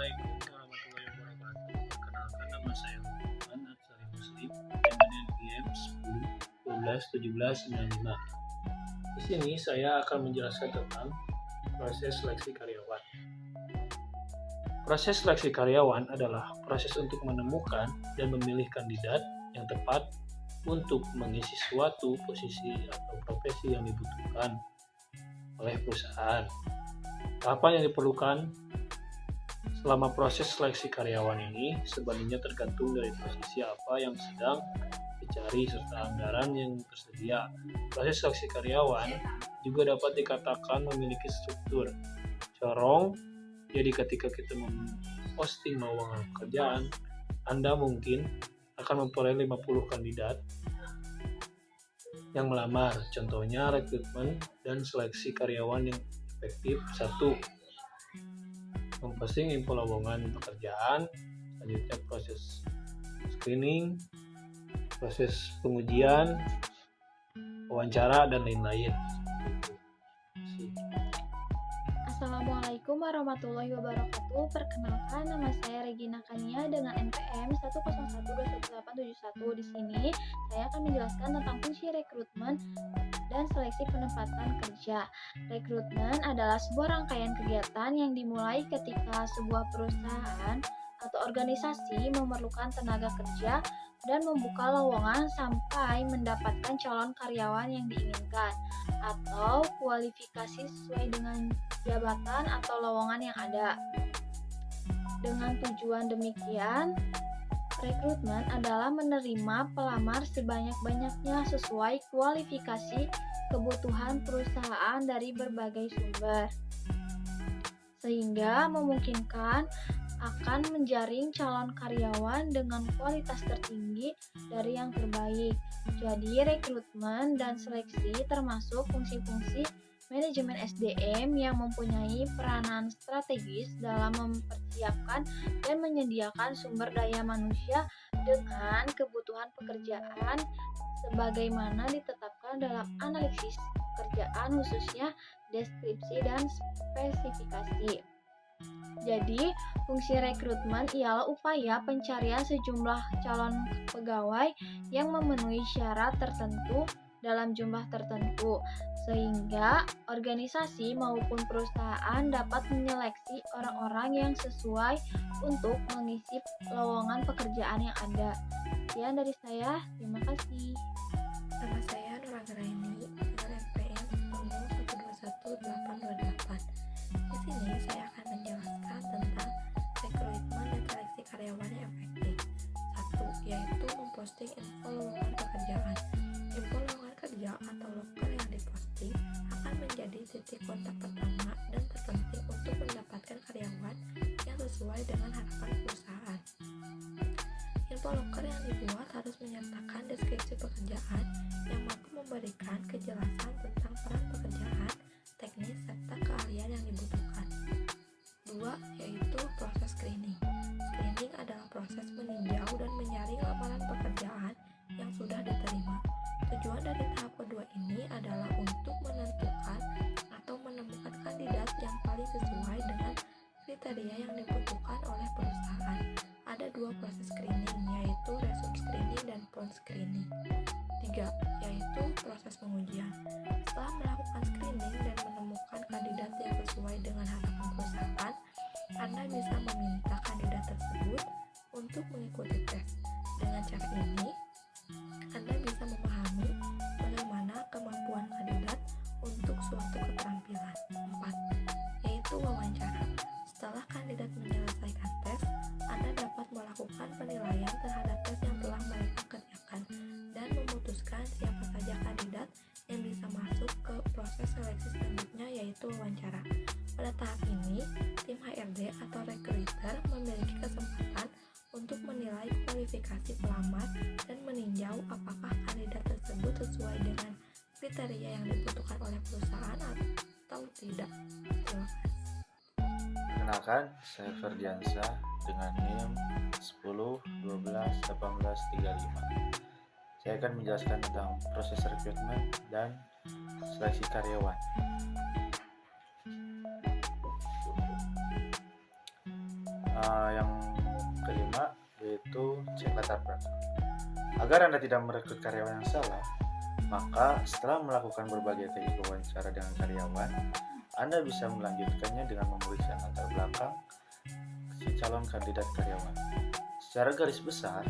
Assalamualaikum warahmatullahi wabarakatuh. Perkenalkan, nama saya Lukman Atsari Muslim, NPM 10 12 17 95. Di sini saya akan menjelaskan tentang proses seleksi karyawan. Proses seleksi karyawan adalah proses untuk menemukan dan memilih kandidat yang tepat untuk mengisi suatu posisi atau profesi yang dibutuhkan oleh perusahaan. Tahapan yang diperlukan selama proses seleksi karyawan ini sebenarnya tergantung dari posisi apa yang sedang dicari serta anggaran yang tersedia. Proses seleksi karyawan juga dapat dikatakan memiliki struktur corong. Jadi ketika kita memposting lowongan pekerjaan, Anda mungkin akan memperoleh 50 kandidat yang melamar. Contohnya rekrutmen dan seleksi karyawan yang efektif. 1. Memposting info lowongan pekerjaan. Selanjutnya proses screening, proses pengujian, wawancara, dan lain-lain. Assalamualaikum warahmatullahi wabarakatuh. Perkenalkan, nama saya Regina Kania dengan NPM 101211871. Di sini saya akan menjelaskan tentang fungsi rekrutmen dan seleksi penempatan kerja. Rekrutmen adalah sebuah rangkaian kegiatan yang dimulai ketika sebuah perusahaan atau organisasi memerlukan tenaga kerja dan membuka lowongan sampai mendapatkan calon karyawan yang diinginkan atau kualifikasi sesuai dengan jabatan atau lowongan yang ada. Dengan tujuan demikian, rekrutmen adalah menerima pelamar sebanyak-banyaknya sesuai kualifikasi kebutuhan perusahaan dari berbagai sumber, sehingga memungkinkan akan menjaring calon karyawan dengan kualitas tertinggi dari yang terbaik. Jadi, rekrutmen dan seleksi termasuk fungsi-fungsi manajemen SDM yang mempunyai peranan strategis dalam mempersiapkan dan menyediakan sumber daya manusia dengan kebutuhan pekerjaan sebagaimana ditetapkan dalam analisis pekerjaan, khususnya deskripsi dan spesifikasi. Jadi, fungsi rekrutmen ialah upaya pencarian sejumlah calon pegawai yang memenuhi syarat tertentu dalam jumlah tertentu, sehingga organisasi maupun perusahaan dapat menyeleksi orang-orang yang sesuai untuk mengisi lowongan pekerjaan yang ada. Sekian dari saya, terima kasih. Nama saya Nura Graini dengan NPM 1012128. Di sini saya akan menjelaskan tentang rekrutmen dan seleksi karyawan yang efektif. 1. Yaitu memposting info lowongan pekerjaan. Info lowongan kerja atau lokal yang diposting akan menjadi titik kontak pertama dan terpenting untuk mendapatkan karyawan yang sesuai dengan harapan perusahaan. Info lokal yang dibuat harus menyertakan deskripsi pekerjaan yang mampu memberikan kejelasan tentang peran pekerjaan, teknis, serta keahlian yang dibutuhkan. 2. Yaitu proses screening. Screening adalah proses meninjau dan menyaring lamaran pekerjaan yang sudah diterima. Tujuan dari tahap kedua ini adalah untuk menentukan atau menemukan kandidat yang paling sesuai dengan kriteria yang dibutuhkan oleh perusahaan. Ada 2 proses screening, yaitu resume screening dan phone screening. 3. Yaitu proses pengujian. Setelah melakukan screening dan menemukan kandidat yang sesuai dengan harapan perusahaan, Anda bisa meminta kandidat tersebut untuk mengikuti tes. Dengan cara ini, Anda bisa memahami bagaimana kemampuan kandidat untuk suatu keterampilan. 4. Yaitu wawancara. Setelah kandidat menyelesaikan tes, Anda dapat melakukan penilaian terhadap tes yang telah mereka kerjakan dan memutuskan siapa saja kandidat yang bisa masuk ke proses seleksi selanjutnya, yaitu wawancara. Pada tahap ini, tim HRD atau recruiter memiliki kesempatan untuk menilai kualifikasi pelamar dan meninjau apakah kandidat tersebut sesuai dengan kriteria yang dibutuhkan oleh perusahaan atau tidak. Terima kasih. Perkenalkan, saya Ferdiansyah dengan NIM 10 12 18 35. Saya akan menjelaskan tentang proses rekrutmen dan seleksi karyawan. Yang kelima yaitu cek latar belakang. Agar Anda tidak merekrut karyawan yang salah, maka setelah melakukan berbagai teknik wawancara dengan karyawan, Anda bisa melanjutkannya dengan memeriksa latar belakang si calon kandidat karyawan. Secara garis besar,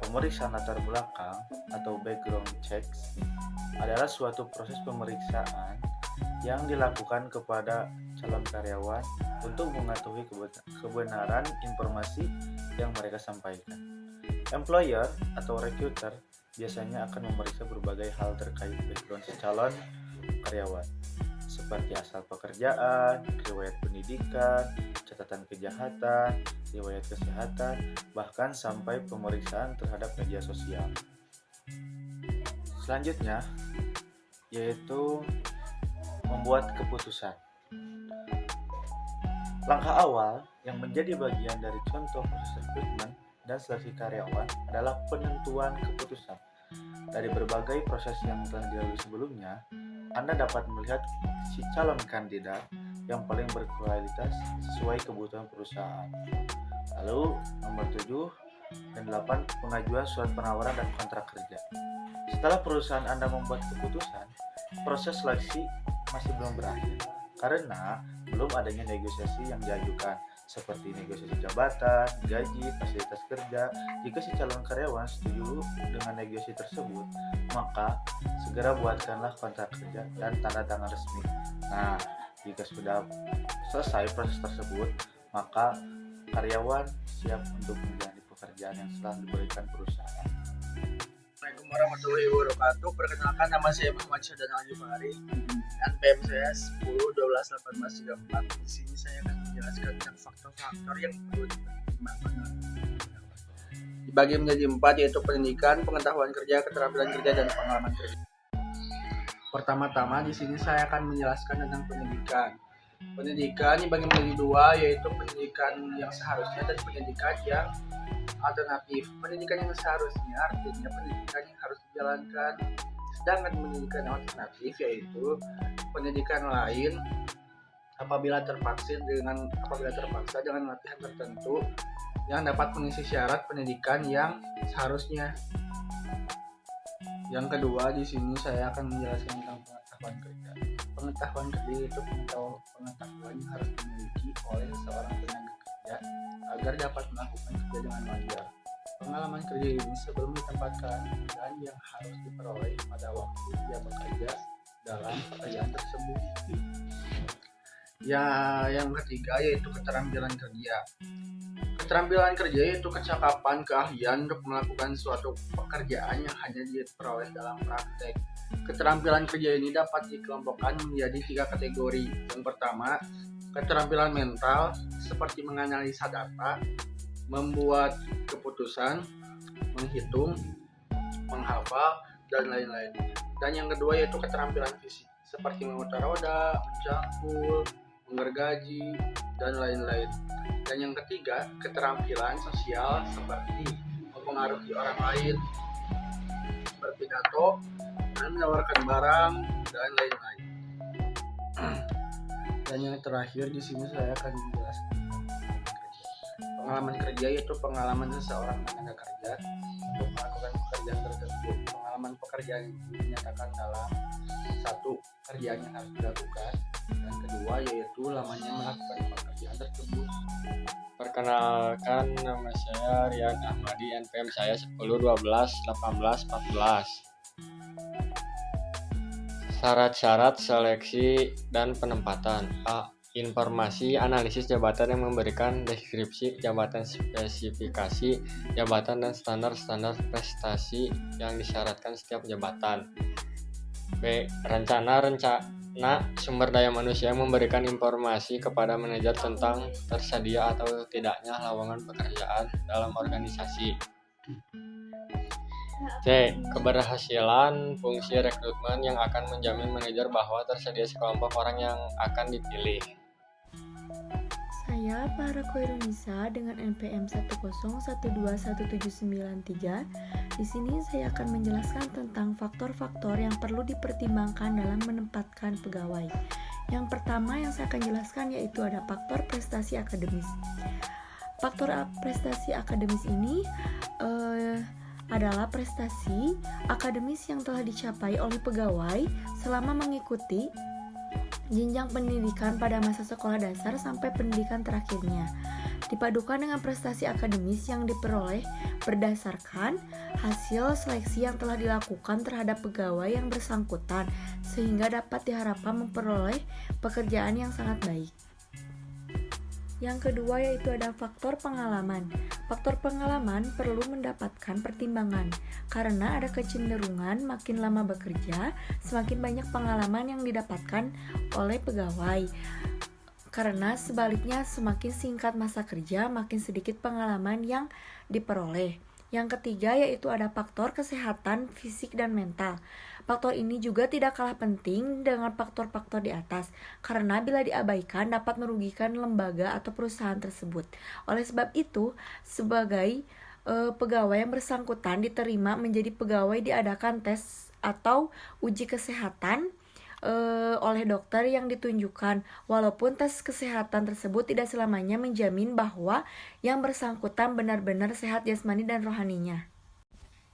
pemeriksaan latar belakang atau background checks adalah suatu proses pemeriksaan yang dilakukan kepada calon karyawan untuk mengetahui kebenaran informasi yang mereka sampaikan. Employer atau recruiter biasanya akan memeriksa berbagai hal terkait background si calon karyawan, seperti asal pekerjaan, riwayat pendidikan, catatan kejahatan, riwayat kesehatan, bahkan sampai pemeriksaan terhadap media sosial. Selanjutnya, yaitu membuat keputusan. Langkah awal yang menjadi bagian dari contoh proses rekrutmen dan seleksi karyawan adalah penentuan keputusan. Dari berbagai proses yang telah dilalui sebelumnya, Anda dapat melihat si calon kandidat yang paling berkualitas sesuai kebutuhan perusahaan. Lalu nomor 7 dan 8, pengajuan surat penawaran dan kontrak kerja. Setelah perusahaan Anda membuat keputusan, proses seleksi masih belum berakhir karena belum adanya negosiasi yang diajukan, seperti negosiasi jabatan, gaji, fasilitas kerja. Jika si calon karyawan setuju dengan negosiasi tersebut, maka segera buatkanlah kontrak kerja dan tanda tangan resmi. Nah, jika sudah selesai proses tersebut, maka karyawan siap untuk menjalani pekerjaan yang telah diberikan perusahaan. Assalamualaikum warahmatullahi wabarakatuh. Perkenalkan, nama saya Muhammad Syahdan Al-Jufari. NPM saya 10-12-18-34. Di sini saya akan menjelaskan tentang faktor-faktor yang perlu dipertimbangkan. Dibagi menjadi 4, yaitu pendidikan, pengetahuan kerja, keterampilan kerja, dan pengalaman kerja. Pertama-tama di sini saya akan menjelaskan tentang pendidikan. Pendidikan dibagi menjadi 2, yaitu pendidikan yang seharusnya dan pendidikan yang alternatif. Pendidikan yang seharusnya artinya pendidikan yang harus dijalankan, sedangkan pendidikan alternatif yaitu pendidikan lain apabila terpaksa dengan latihan tertentu yang dapat mengisi syarat pendidikan yang seharusnya. Yang kedua, di sini saya akan menjelaskan tentang pengetahuan kerja. Pengetahuan kerja itu pengetahuan yang harus dimiliki oleh seorang tenaga kerja agar dapat melakukan kerja dengan wajar. Pengalaman kerja ini sebelum ditempatkan dan yang harus diperoleh pada waktu dia bekerja dalam pekerjaan tersebut. Yang ketiga yaitu keterampilan kerja. Keterampilan kerja yaitu kecakapan, keahlian untuk melakukan suatu pekerjaan yang hanya diperoleh dalam praktek. Keterampilan kerja ini dapat dikelompokkan menjadi 3 kategori. Yang pertama, keterampilan mental seperti menganalisa data, membuat keputusan, menghitung, menghafal, dan lain-lain. Dan yang kedua yaitu keterampilan fisik seperti memutar roda, mencangkul, menggergaji, dan lain-lain. Dan yang ketiga, keterampilan sosial seperti mempengaruhi orang lain, berpidato, dan menawarkan barang, dan lain-lain. Dan yang terakhir di sini saya akan menjelaskan pengalaman kerja, yaitu pengalaman seseorang tenaga kerja untuk melakukan pekerjaan tersebut. Pengalaman pekerjaan ini dinyatakan dalam 1, kerjaan yang harus dilakukan, dan kedua yaitu lamanya melakukan pekerjaan tersebut. Perkenalkan, nama saya Rian Ahmadi, NPM saya 10-12-18-14. Syarat-syarat seleksi dan penempatan. A. Informasi analisis jabatan yang memberikan deskripsi jabatan, spesifikasi jabatan, dan standar-standar prestasi yang disyaratkan setiap jabatan. B. Rencana sumber daya manusia yang memberikan informasi kepada manajer tentang tersedia atau tidaknya lowongan pekerjaan dalam organisasi. C. Keberhasilan fungsi rekrutmen yang akan menjamin manajer bahwa tersedia sekelompok orang yang akan dipilih. Saya Farah Koirunisa dengan NPM 10121793. Di sini saya akan menjelaskan tentang faktor-faktor yang perlu dipertimbangkan dalam menempatkan pegawai. Yang pertama yang saya akan jelaskan yaitu ada faktor prestasi akademis. Faktor prestasi akademis ini adalah prestasi akademis yang telah dicapai oleh pegawai selama mengikuti jenjang pendidikan pada masa sekolah dasar sampai pendidikan terakhirnya, dipadukan dengan prestasi akademis yang diperoleh berdasarkan hasil seleksi yang telah dilakukan terhadap pegawai yang bersangkutan, sehingga dapat diharapkan memperoleh pekerjaan yang sangat baik. Yang kedua yaitu ada faktor pengalaman. Faktor pengalaman perlu mendapatkan pertimbangan karena ada kecenderungan makin lama bekerja, semakin banyak pengalaman yang didapatkan oleh pegawai. Karena sebaliknya semakin singkat masa kerja, makin sedikit pengalaman yang diperoleh. Yang ketiga yaitu ada faktor kesehatan fisik dan mental. Faktor ini juga tidak kalah penting dengan faktor-faktor di atas, karena bila diabaikan dapat merugikan lembaga atau perusahaan tersebut. Oleh sebab itu, sebagai pegawai yang bersangkutan diterima menjadi pegawai diadakan tes atau uji kesehatan oleh dokter yang ditunjukkan, walaupun tes kesehatan tersebut tidak selamanya menjamin bahwa yang bersangkutan benar-benar sehat jasmani dan rohaninya.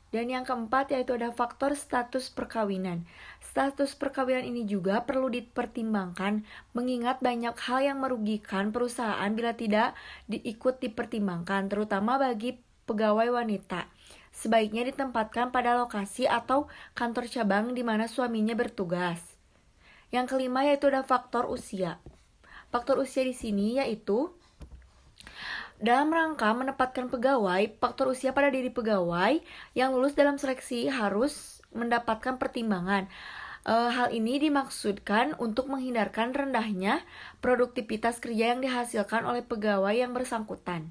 Dan yang keempat yaitu ada faktor status perkawinan. Status perkawinan ini juga perlu dipertimbangkan, mengingat banyak hal yang merugikan perusahaan bila tidak diikut dipertimbangkan, terutama bagi pegawai wanita. Sebaiknya ditempatkan pada lokasi atau kantor cabang di mana suaminya bertugas. Yang kelima yaitu ada faktor usia. Faktor usia di sini yaitu dalam rangka menempatkan pegawai, faktor usia pada diri pegawai yang lulus dalam seleksi harus mendapatkan pertimbangan. Hal ini dimaksudkan untuk menghindarkan rendahnya produktivitas kerja yang dihasilkan oleh pegawai yang bersangkutan.